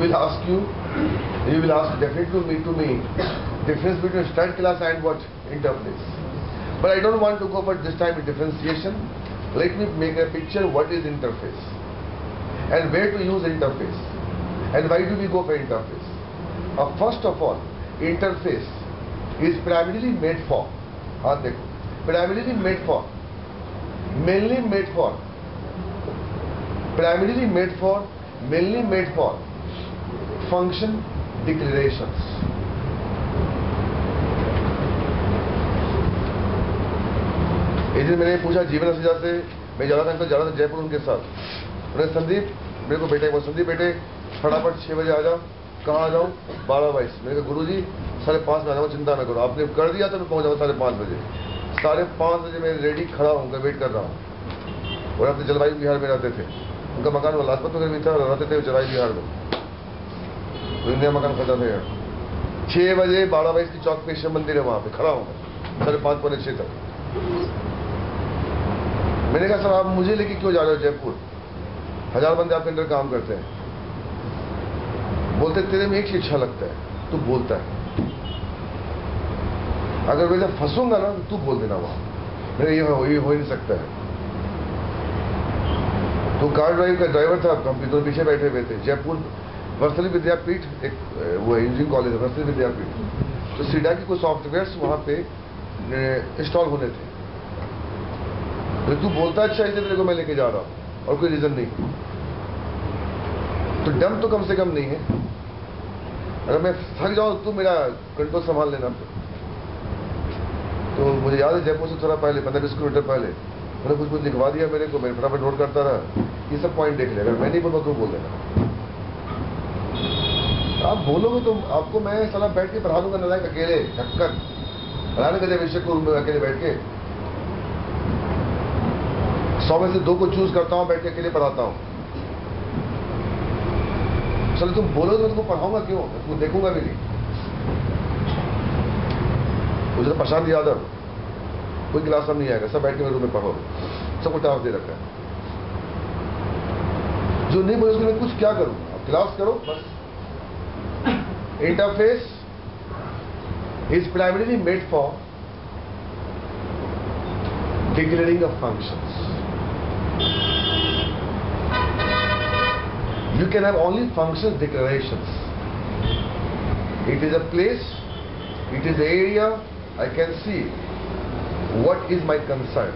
will ask definitely to me difference between stunt class and what? Interface. But I don't want to go for this time differentiation. Let me make a picture what is interface and where to use interface and why do we go for interface. First of all, interface is primarily made for, primarily made for, mainly made for, primarily made for, mainly made for function declarations. एक दिन मैंने पूछा जीवन असिजा से, मैं जा रहा था जयपुर उनके साथ। उन्होंने संदीप मेरे को बेटे संदीप बेटे फटाफट 6 बजे आ जाओ। कहाँ आ जाऊँ? 12:22। मैंने कहा गुरुजी 5:30 में आ जाऊँ, चिंता न करो, आपने कर दिया तो मैं पहुँच जाऊँ 5:30 बजे। 5:30 बजे मैं रेडी खड़ा हूँ, वेट कर रहा हूँ। और अपने जलवायु बिहार में रहते थे, उनका मकान लाजपत नगर में था, रहते थे जलवायु बिहार में, नया मकान खरीदा था यार। 6 बजे 12:22 की चौक पे शिव मंदिर है, वहाँ पे खड़ा हूँ 5:30 पौने 6 तक। मैंने कहा सर आप मुझे लेके क्यों जा रहे हो जयपुर? 1000 बंदे आपके अंदर काम करते हैं। बोलते तेरे में एक ही अच्छा लगता है, तू बोलता है। अगर मैं जब फंसूंगा ना तो तू बोल देना वहां। मेरे ये हो ही नहीं सकता है। तो कार ड्राइव का ड्राइवर था, कंप्यूटर पीछे बैठे हुए थे। जयपुर वर्सली विद्यापीठ एक वो इंजीनियरिंग कॉलेज है, वर्सली विद्यापीठ। तो सीडा की कुछ सॉफ्टवेयर्स वहां पे इंस्टॉल होने थे। तो तू बोलता अच्छा है तेरे को मैं लेके जा रहा हूं और कोई रीजन नहीं। तो डम तो कम से कम नहीं है। अगर मैं थक जाऊं तो मेरा कंट्रोल संभाल लेना। तो मुझे याद है जयपुर से थोड़ा पहले 15-20 किलोमीटर पहले मैंने कुछ लिखवा दिया मेरे को, मैं फटाफट नोट करता रहा। ये सब पॉइंट देख ले, अगर मैं नहीं बोलूँ तो बोल देना। आप बोलोगे तो आपको मैं साला बैठ के पढ़ा दूंगा ना, अकेले ढक्कर पढ़ाने का विषय को रूम में अकेले बैठ के 100 में से 2 को चूज करता हूँ, बैठ के अकेले पढ़ाता हूँ। चलो तुम बोलो तो मैं तुमको पढ़ाऊंगा क्यों? तुमको देखूंगा भी नहीं। मुझे तो प्रशांत यादव कोई क्लास में नहीं आएगा, सब बैठ के मेरे रूम में पढ़ो, सबको टास्क दे रखा है। जो नहीं बोले उसके मैं कुछ क्या करूं? आप क्लास करो बस। Interface is primarily made for declaring of functions. You can have only functions declarations. It is a place, it is the area, I can see what is my concern.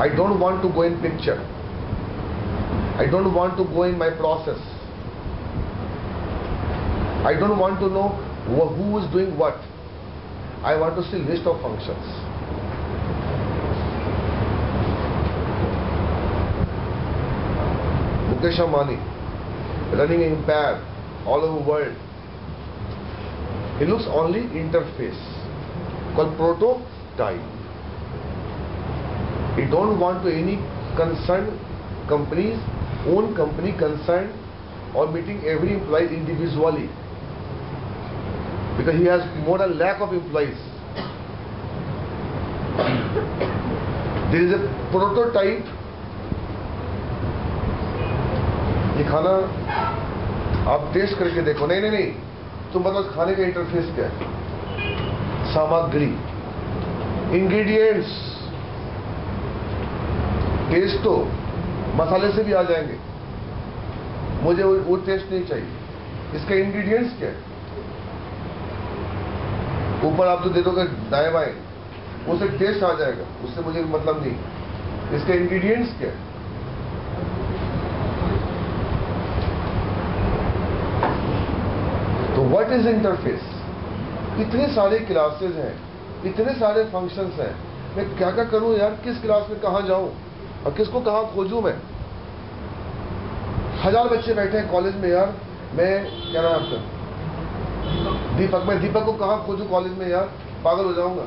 I don't want to go in picture. I don't want to go in my process. I don't want to know who is doing what. I want to see list of functions. Mukesh Ambani running in Empire all over the world. He looks only interface called prototype. He don't want to any concerned companies, own company concerned or meeting every employee individually. Because he has more than lack of employees. There is a prototype. ये खाना आप test करके देखो। नहीं तुम बताओ खाने का इंटरफेस क्या है? सामग्री, इंग्रेडिएंट्स। टेस्ट तो मसाले से भी आ जाएंगे, मुझे वो टेस्ट नहीं चाहिए। इसके इंग्रेडिएंट्स क्या है? ऊपर आप जो दे दोगे दाएं बाएं, उससे टेस्ट आ जाएगा, उससे मुझे मतलब नहीं। इसके इंग्रेडिएंट्स क्या है? तो व्हाट इज इंटरफेस? इतने सारे क्लासेस हैं, इतने सारे फंक्शंस हैं, मैं क्या क्या करूं यार? किस क्लास में कहां जाऊं और किसको कहां खोजूं? मैं 1000 बच्चे बैठे हैं कॉलेज में यार। मैं क्या नाम आपका? दीपक। मैं दीपक को कहां खोजूं कॉलेज में यार? पागल हो जाऊंगा।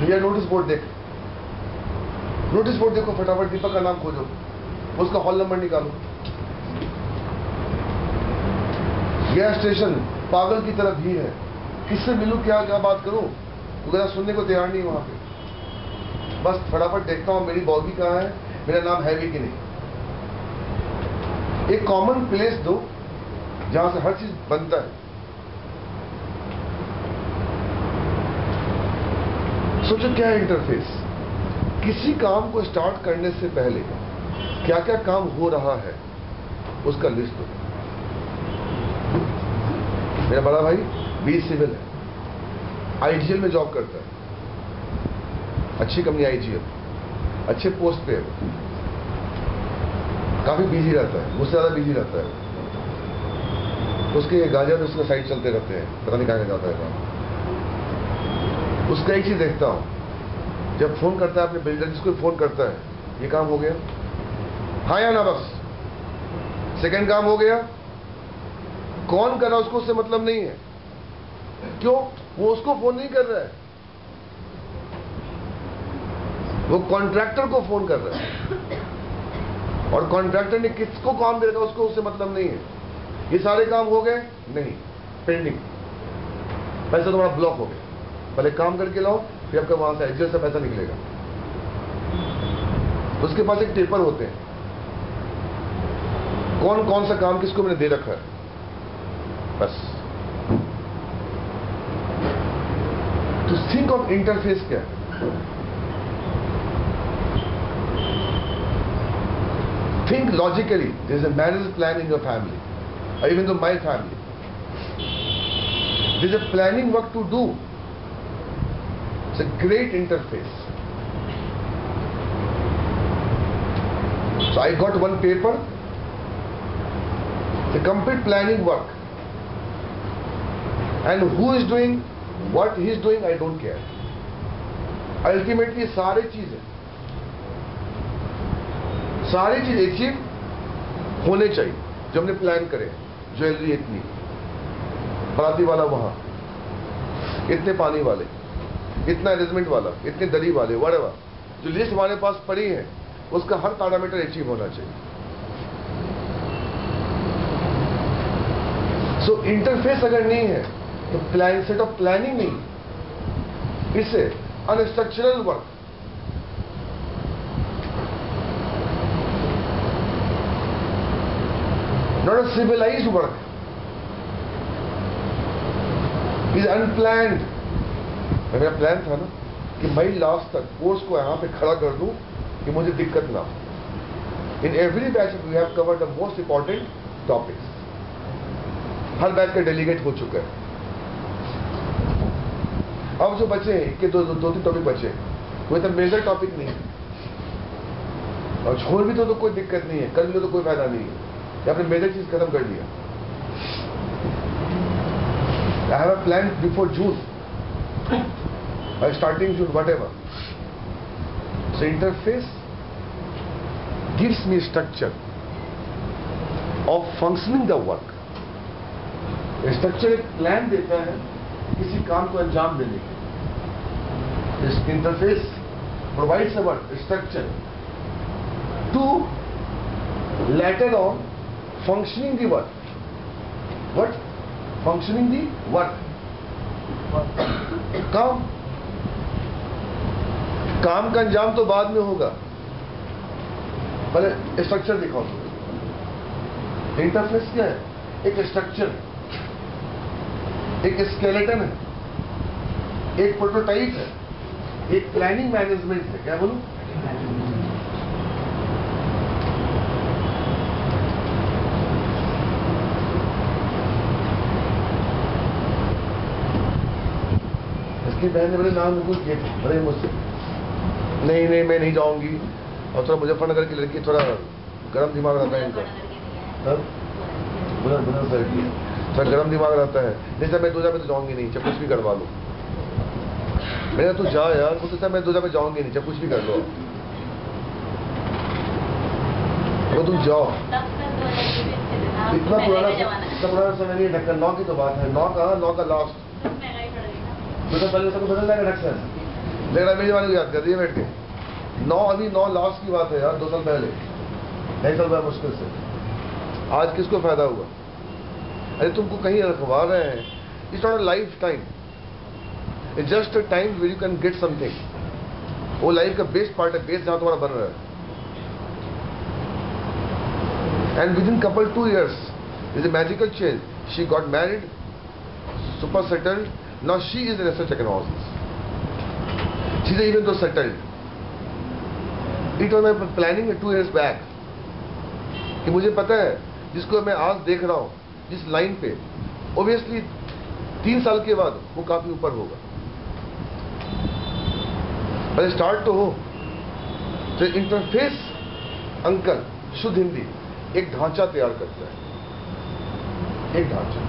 भैया नोटिस बोर्ड देखो फटाफट, दीपक का नाम खोजो, उसका हॉल नंबर निकालो। गैस स्टेशन पागल की तरह भीड़ है, किससे मिलूं, क्या बात करूं? वगैरह सुनने को तैयार नहीं वहां पे। बस फटाफट देखता हूं मेरी बॉगी कहां है, मेरा नाम है भी कि नहीं। एक कॉमन प्लेस दो जहां से हर चीज बनता है। सोचो क्या है इंटरफेस। किसी काम को स्टार्ट करने से पहले क्या क्या काम हो रहा है उसका लिस्ट दो। मेरा बड़ा भाई बी सिविल है, आईजीएल में जॉब करता है, अच्छी कंपनी आईजीएल, अच्छे पोस्ट पे है, काफी बिजी रहता है, मुझसे ज्यादा बिजी रहता है। उसके गाजिया में उसके साइड चलते रहते हैं, पता नहीं कहाँ जाता है काम। उसका एक चीज देखता हूं, जब फोन करता है अपने बिल्डर जिसको फोन करता है, ये काम हो गया, हाँ या ना, बस सेकंड काम हो गया। कौन कर रहा है उसको उससे मतलब नहीं है। क्यों? वो उसको फोन नहीं कर रहा है, वो कॉन्ट्रैक्टर को फोन कर रहा है, और कॉन्ट्रैक्टर ने किसको काम दे रखा उसको उससे मतलब नहीं है। ये सारे काम हो गए? नहीं, पेंडिंग। पैसा तुम्हारा ब्लॉक हो गया, पहले काम करके लाओ, फिर आपका वहां से एग्जिट से पैसा निकलेगा। उसके पास एक पेपर होते हैं, कौन कौन सा काम किसको मैंने दे रखा है, बस। तो थिंक ऑफ इंटरफेस क्या है। Think logically. There is a marriage plan in your family, or even though my family. There is a planning work to do. It's a great interface. So I got one paper, the complete planning work. And who is doing what he is doing, I don't care. Ultimately, सारी चीजें achieve होने चाहिए जो हमने plan करे। Jewellery इतनी, बराती वाला वहां, इतने पानी वाले, इतना अरेंजमेंट वाला, इतने दरी वाले, वड़ेवा, जो लिस्ट हमारे पास पड़ी है उसका हर पैरामीटर अचीव होना चाहिए। सो इंटरफेस अगर नहीं है तो प्लान, सेट ऑफ प्लानिंग नहीं, इसे unstructural work, not a civilized work, is unplanned. मेरा प्लान था ना कि मई लास्ट तक कोर्स को यहां पे खड़ा कर दूं कि मुझे दिक्कत ना हो। In every batch we have covered the most important topics. हर बैच का डेलीगेट हो चुका है। अब जो बचे हैं कि दो तीन टॉपिक बचे, कोई तो मेजर टॉपिक नहीं है, और छोड़ भी तो कोई दिक्कत नहीं है, कर भी तो कोई फायदा नहीं है, या आपने मेजर चीज खत्म कर दिया। I have a plan before June, starting June, whatever. So interface gives me structure of functioning the work. Structure एक प्लान देता है किसी काम को अंजाम देने के। Interface provides a structure to later on functioning the work. What? Functioning the work. काम का अंजाम तो बाद में होगा, पहले स्ट्रक्चर दिखाओ। इंटरफेस क्या है? एक स्ट्रक्चर, एक स्केलेटन है, एक प्रोटोटाइप है, एक प्लानिंग मैनेजमेंट है। क्या बोलूं? बहन ने बड़े नाम बिल्कुल किए थे, बड़े मुझसे, नहीं नहीं मैं नहीं जाऊंगी। और थोड़ा मुजफ्फरनगर की लड़की, थोड़ा गर्म दिमाग रहता है इनका, थोड़ा गर्म दिमाग रहता है। नहीं सर मैं दूजा में तो जाऊंगी नहीं, चाहे कुछ भी करवा लो। मैंने तू जा यार, मुझसे सर मैं दूजा में जाऊंगी नहीं, चाहे कुछ भी कर लो, वो तुम जाओ। इतना पुराना समय नहीं, ढक्कन 9 की तो बात है, 9 कहाँ, 9 का लास्ट, तो पहले सबको बदल जाएगा ढक्कन। लेकिन मेरी जमाने को याद कर दिए बैठ के, 9 अभी 9 लास्ट की बात है यार, 2 साल पहले, 2.5 साल बाद मुश्किल से। आज किसको फायदा हुआ? अरे तुमको कहीं रखवा रहे हैं, it's not a lifetime, it's just a time where you can get something. वो लाइफ का बेस्ट पार्ट है, बेस जहां तुम्हारा बन रहा है। And within couple 2 years, is a magical change. She got married, super settled. Now she is a research economist. She's even though settled. It was my planning 2 years back. कि मुझे पता है जिसको मैं आज देख रहा हूँ जिस लाइन पे, obviously 3 साल के बाद वो काफी ऊपर होगा. पहले स्टार्ट तो हो. तो इंटरफेस अंकल शुद्ध हिंदी एक ढांचा तैयार करता है. एक ढांचा.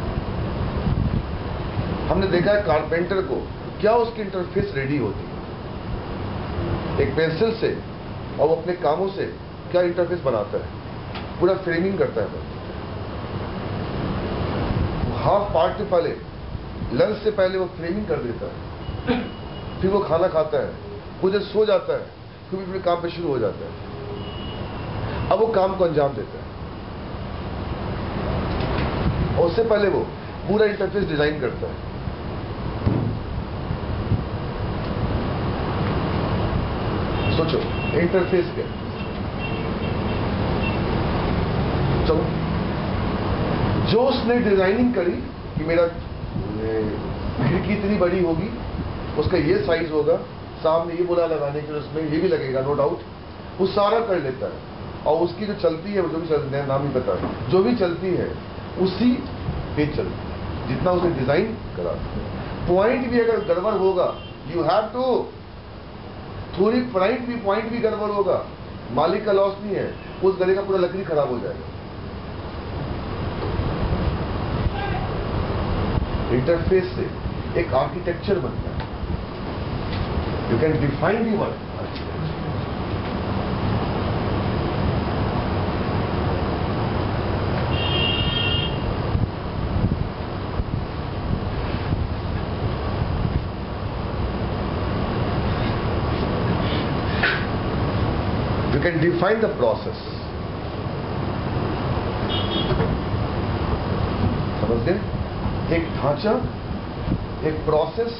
हमने देखा है कारपेंटर को क्या उसकी इंटरफेस रेडी होती है एक पेंसिल से, और वो अपने कामों से क्या इंटरफेस बनाता है, पूरा फ्रेमिंग करता है. हाफ पार्ट से पहले, लंच से पहले वो फ्रेमिंग कर देता है. फिर वो खाना खाता है, खुद सो जाता है, फिर अपने काम पे शुरू हो जाता है. अब वो काम को अंजाम देता है. और उससे पहले वो पूरा इंटरफेस डिजाइन करता है. सोचो इंटरफेस क्या. चलो जो उसने डिजाइनिंग करी कि मेरा खिड़की इतनी बड़ी होगी, उसका ये साइज होगा, सामने ये बोला लगाने के लिए उसमें ये भी लगेगा, नो डाउट. वो सारा कर लेता है. और उसकी जो चलती है, जो भी चलती है, नाम ही पता है, जो भी चलती है उसी पे चलती है जितना उसने डिजाइन करा. पॉइंट भी अगर गड़बड़ होगा, यू हैव टू, थोड़ी पॉइंट भी गड़बड़ होगा, मालिक का लॉस नहीं है, उस गले का पूरा लकड़ी खराब हो जाएगा. इंटरफेस से एक आर्किटेक्चर बनता है. You can define the word. You can define the process. समझते? एक ढांचा, एक प्रोसेस,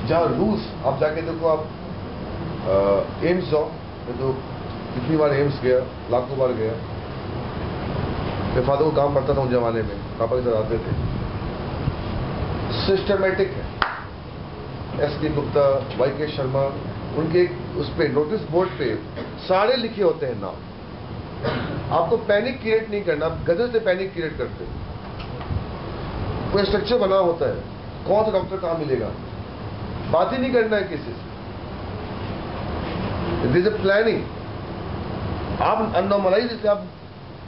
जहां रूल्स. आप जाके देखो, आप एम्स जाओ. मैं तो कितनी बार एम्स गया, लाखों बार गया. मेरे फादर को काम करता था उस जमाने में, पापा के साथ आते थे. सिस्टमेटिक है. एस.के. गुप्ता, वाई.के. शर्मा, उनके उस पे नोटिस बोर्ड पे सारे लिखे होते हैं नाम. आपको पैनिक क्रिएट नहीं करना, आप गजब से पैनिक क्रिएट करते. कोई स्ट्रक्चर बना होता है, कौन सा डॉक्टर कहां मिलेगा, बात ही नहीं करना है किसी से. This is planning. आप अननॉर्मलाइज से आप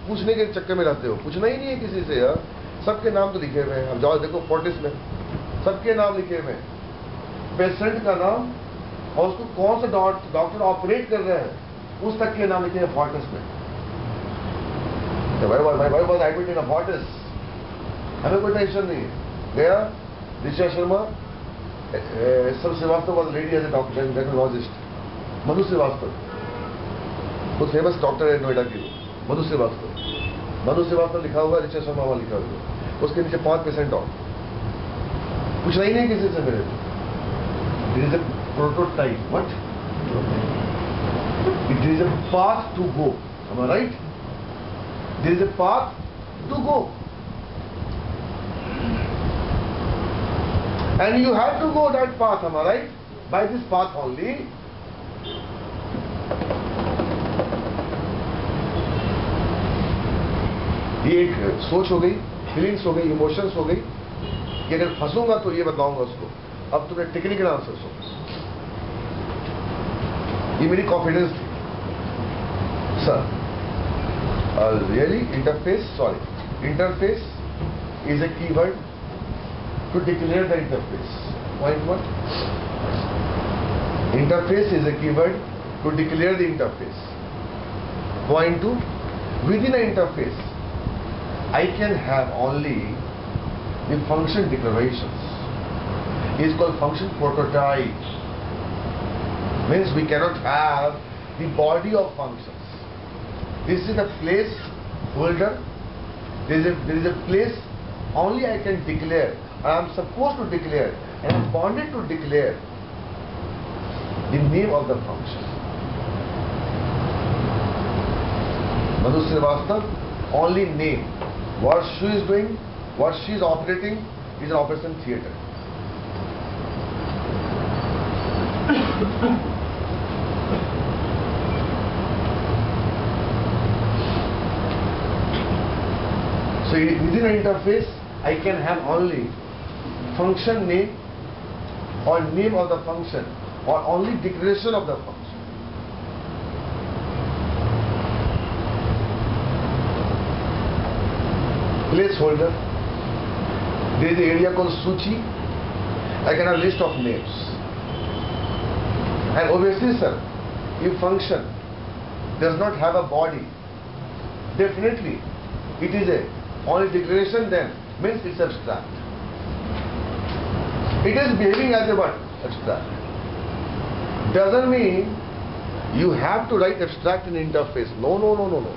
पूछने के चक्कर में रहते हो. पूछना ही नहीं है किसी से यार. सबके नाम तो लिखे हुए हैं. अब जाओ देखो फोर्टिस में सबके नाम लिखे हुए हैं, पेशेंट का नाम और उसको कौन सा डॉक्टर ऑपरेट कर रहे हैं उस तक के नाम लिखे हैं फोर्टिस में. भाई was admitted in a Fortis. हमें कोई टेंशन नहीं है. गया ऋचा शर्मा, सब Srivastava was lady as a doctor, gynaecologist. Madhu Srivastava, वो फेमस डॉक्टर है नोएडा की. मधु श्रीवास्तव लिखा हुआ, ऋचा शर्मा वहां लिखा हुआ. उसके नीचे 5 पेशेंट और. पूछना ही नहीं किसी से मेरे. It is a prototype. What? It is a path to go. Am I right? There is a path to go. And you have to go that path, am I right? By this path only. ये एक सोच हो गई, feelings हो गई, emotions हो गई कि अगर फंसूंगा तो ये बताऊंगा उसको. अब तुम्हें टेक्निकल आंसर हो. ये मेरी कॉन्फिडेंस थी. Sir really interface is a keyword to declare the interface. Point 1. Interface is a keyword to declare the interface. Point 2. Within an interface, I can have only the function declarations. It is called function prototype. Means we cannot have the body of functions. This is a place holder. There is a place only I can declare. I am supposed to declare, and I am bonded to declare the name of the function. Madhu Srivastava, only name. What she is doing, what she is operating is an operation theatre. So within an interface, I can have only function name or name of the function or only declaration of the function. Placeholder. There is an area called Suchi. I can have a list of names. And obviously, sir, if function does not have a body, definitely it is a only declaration, then means it's abstract. It is behaving as a what? Abstract. Doesn't mean you have to write abstract in interface. No, no, no, no, no.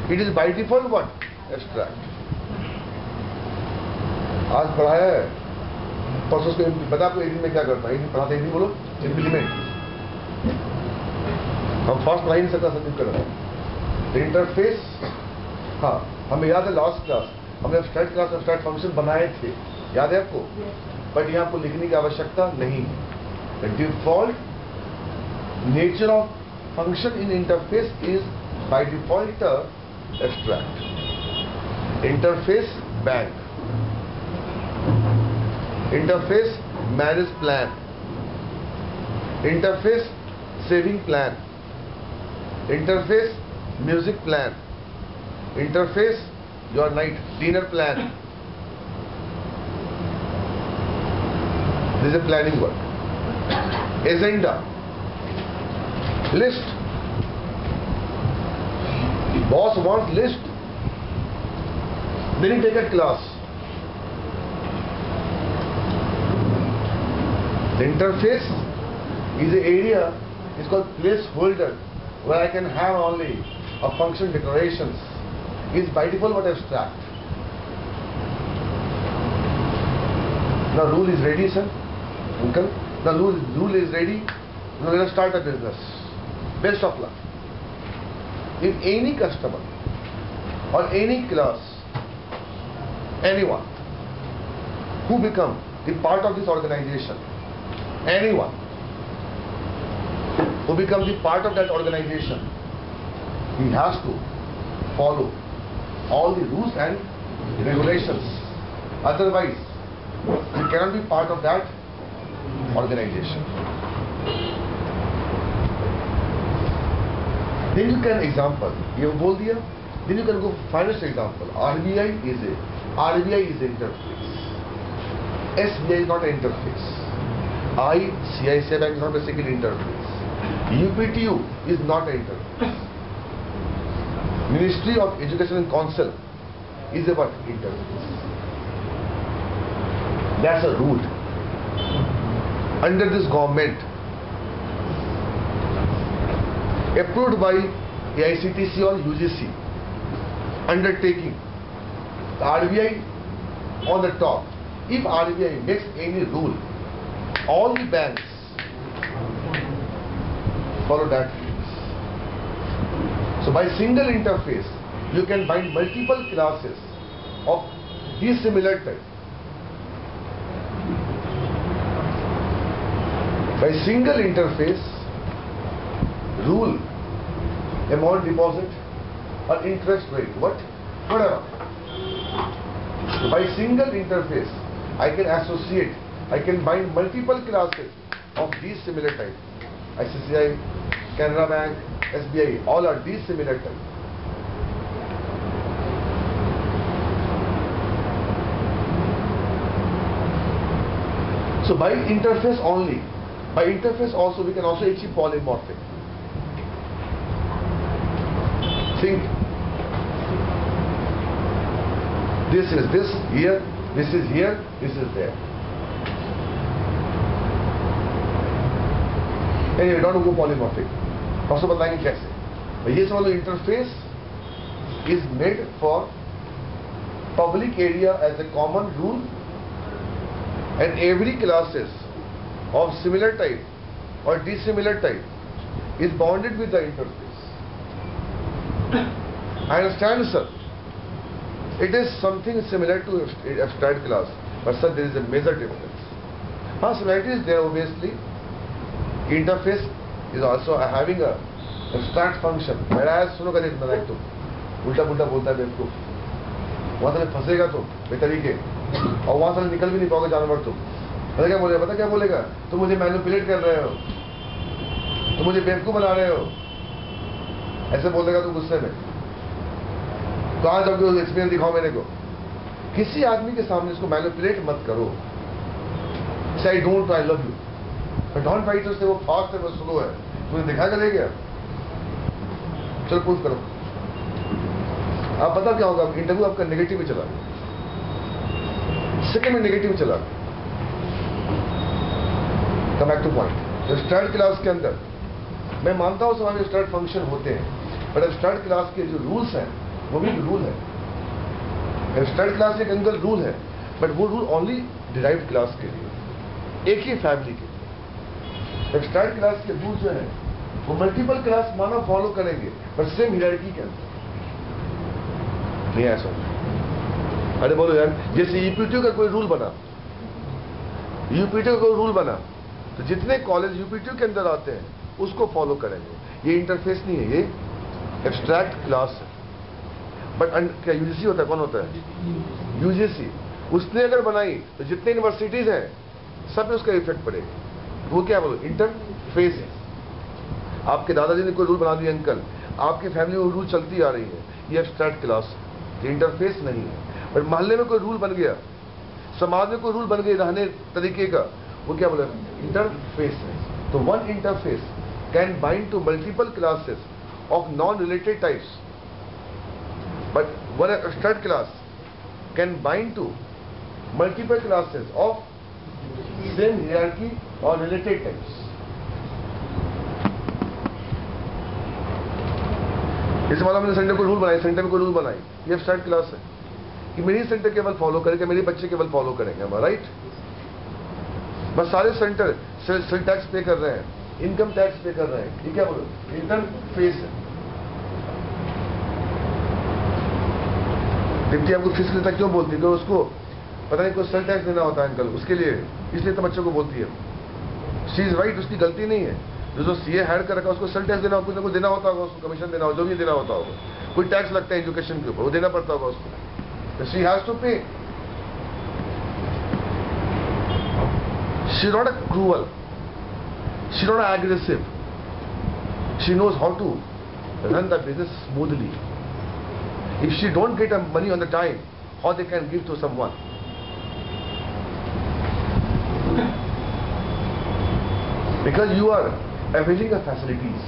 It is by default what? Abstract. आज पढ़ाया है, परसों उसको बता आपको एक दिन में क्या करता है, एक दिन पढ़ाते, एक दिन बोलो इम्प्लीमेंट. हम फर्स्ट पढ़ा ही नहीं सकता, संदीप कर रहा है इंटरफेस. हाँ, हमें याद है लास्ट क्लास हमने एब्स्ट्रैक्ट क्लास एब्स्ट्रैक्ट फंक्शन बनाए थे, याद है आपको? बट यहाँ आपको लिखने की आवश्यकता नहीं है. The default nature of function in interface is by default abstract. Interface bank, interface marriage plan, interface saving plan, interface music plan, interface your night dinner plan. This is a planning word. Agenda, list. Boss wants list, then you take a class. The interface is an area, it's called placeholder, where I can have only a function declarations. Is by default what abstract. Now rule is ready, sir. Uncle, the rule is ready. Now let us start a business. Best of luck. If any customer or any class, anyone who become the part of this organization, anyone who becomes the part of that organization, he has to follow all the rules and regulations. Otherwise, he cannot be part of that organization. Then you can example. You have बोल दिया. Then you can go finest example. RBI is interface. SBI is not an interface. ICICI Bank is not a single interface. UPTU is not an interface. Ministry of Education and Council is a what? Interface. That's a rule. Under this government, approved by AICTC or UGC, undertaking, the RBI on the top. If RBI makes any rule, all the banks follow that. So by single interface, you can bind multiple classes of dissimilar type. By single interface, rule, amount deposit or interest rate, whatever. So by single interface, I can associate, I can bind multiple classes of these similar type. ICICI, Canara Bank, SBI, all are these similar type. So by interface only, by interface also we can also achieve polymorphic. Think, this is this here, this is here, this is there. Anyway, don't go polymorphic. Also बताएंगे कैसे. ये समझ लो interface is made for public area as a common rule, and every classes of similar type or dissimilar type is bounded with the interface. I understand, sir. It is something similar to abstract class, but sir, there is a major difference. Similarity is there obviously. Interface is also having a abstract function. Whereas सुनो कर एक minute तुम उल्टा पुल्टा बोलता है बेवकूफ, वहां से फंसेगा तुम बेतरीके और वहां से निकल भी नहीं पाओगे जानवर तुम। पता क्या बोलेगा? पता क्या बोलेगा? तुम मुझे मैनिपुलेट कर रहे हो, तुम मुझे बेवकूफ बना रहे हो, ऐसे बोलेगा तुम गुस्से में। कहां जाओगे? एक्सपीरियंस दिखाओ मेरे को। किसी आदमी के सामने इसको मैनिपुलेट मत करो। से I don't I love you, but don't fight उससे, वो फास्ट है वो स्लो है, तुम्हें दिखा के ले गया। चलो प्रूफ करो। आप पता क्या होगा? इंटरव्यू आपका नेगेटिव में चला, सेकंड में नेगेटिव चला। Come back two point. Start class के अंदर मैं मानता हूं समाज में स्टार्ट फंक्शन होते हैं, बट स्टार्ट क्लास के जो रूल्स हैं वो भी रूल है। स्टार्ट क्लास एक एंगल रूल है, बट वो रूल ओनली डिराइव्ड क्लास के लिए, एक ही फैमिली के लिए। स्टार्ट क्लास के रूल जो है वो मल्टीपल क्लास मानो फॉलो करेंगे, पर सेम हियरार्की के अंदर नहीं ऐसा। अरे बोलो यार, जैसे यूपीटी का कोई रूल बना, यूपीटी का कोई रूल बना तो जितने कॉलेज यूपीटी के अंदर आते हैं उसको फॉलो करेंगे। ये इंटरफेस नहीं है, ये एब्स्ट्रैक्ट क्लास है। बट क्या यूजीसी होता है? कौन होता है? यूजीसी। उसने अगर बनाई तो जितने यूनिवर्सिटीज हैं सब में उसका इफेक्ट पड़ेगा। वो क्या बोलो? इंटरफेस है। आपके दादाजी ने कोई रूल बना दिया अंकल, आपकी फैमिली में रूल चलती आ रही है, ये एब्स्ट्रैक्ट क्लास है, इंटरफेस नहीं है। बट मोहल्ले में कोई रूल बन गया, समाज में कोई रूल बन गया रहने तरीके का, वो क्या बोले? इंटरफेस है। तो one interface can bind to multiple classes of non related types, but one abstract class can bind to multiple classes of same hierarchy or related types. इस वाला मैंने सेंटर को रूल बनाई, सेंटर में कोई रूल बनाई, ये abstract क्लास है कि मेरी सेंटर केवल फॉलो करेंगे, मेरे बच्चे केवल फॉलो करेंगे, हम राइट। बस सारे सेंटर सेल टैक्स पे कर रहे हैं, इनकम टैक्स पे कर रहे हैं, ये क्या बोलो? इंटरफेस है। दीप्ति आपको फीस लेता क्यों बोलती है? तो उसको पता नहीं कोई सेल टैक्स देना होता है अंकल, उसके लिए, इसलिए तो बच्चों को बोलती है। शी इज राइट, उसकी गलती नहीं है। जो सीए हायर कर रखा उसको सेल टैक्स देना, कुछ ना कुछ देना होता होगा उसको, कमीशन देना होगा, जो भी देना होता होगा, कोई टैक्स लगता है एजुकेशन के ऊपर, वो देना पड़ता होगा उसको, she has to pay. She not a cruel, she not aggressive, she knows how to run the business smoothly. If she don't get money on the time, how they can give to someone? Because you are availing of facilities,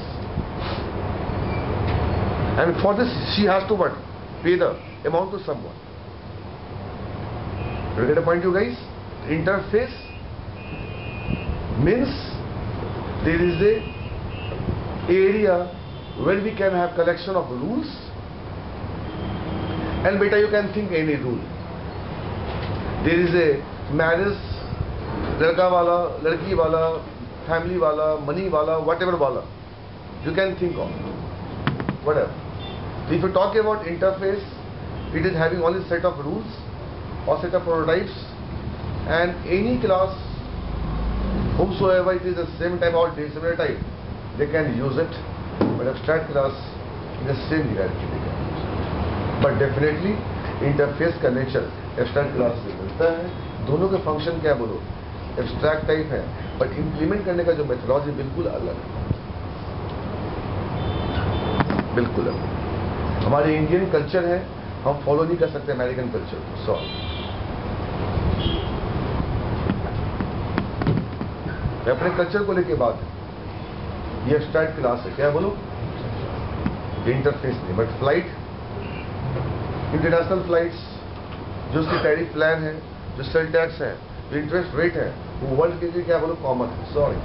and for this she has to what? Pay the amount to someone. You get a point, you guys? Interface means there is a area where we can have collection of rules. And beta, you can think any rule. There is a marriage, लड़का वाला, लड़की वाला, family वाला, money वाला, whatever वाला, you can think of, whatever. So if you talk about interface, it is having only set of rules or set of prototypes, and any class, whomsoever it is the same type or similar type, they can use it. But abstract class is the same hierarchy. But definitely interface का nature abstract class से मिलता है। दोनों के function क्या बोलो? Abstract type है, but implement करने का जो मेथोडोलॉजी बिल्कुल अलग है, बिल्कुल अलग। हमारे इंडियन कल्चर है, हम फॉलो नहीं कर सकते अमेरिकन कल्चर को। सॉरी, मैं अपने कल्चर को लेके बात है, ये एब्स्ट्रैक्ट क्लास है, क्या बोलो? इंटरफेस नहीं, बट फ्लाइट, इंटरनेशनल फ्लाइट्स, जो उसकी टैरिफ प्लान है, जो सेल टैक्स है, जो इंटरेस्ट रेट है, वो वर्ल्ड के लिए क्या बोलो? कॉमन है। सॉरी,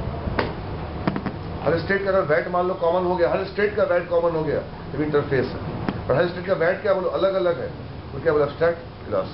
हर स्टेट का वैट मान लो कॉमन हो गया, हर स्टेट का वैट कॉमन हो गया, तो इंटरफेस है। पर हर स्टेट का वैट क्या बोलो? अलग अलग है, तो क्या बोलो? Abstract class.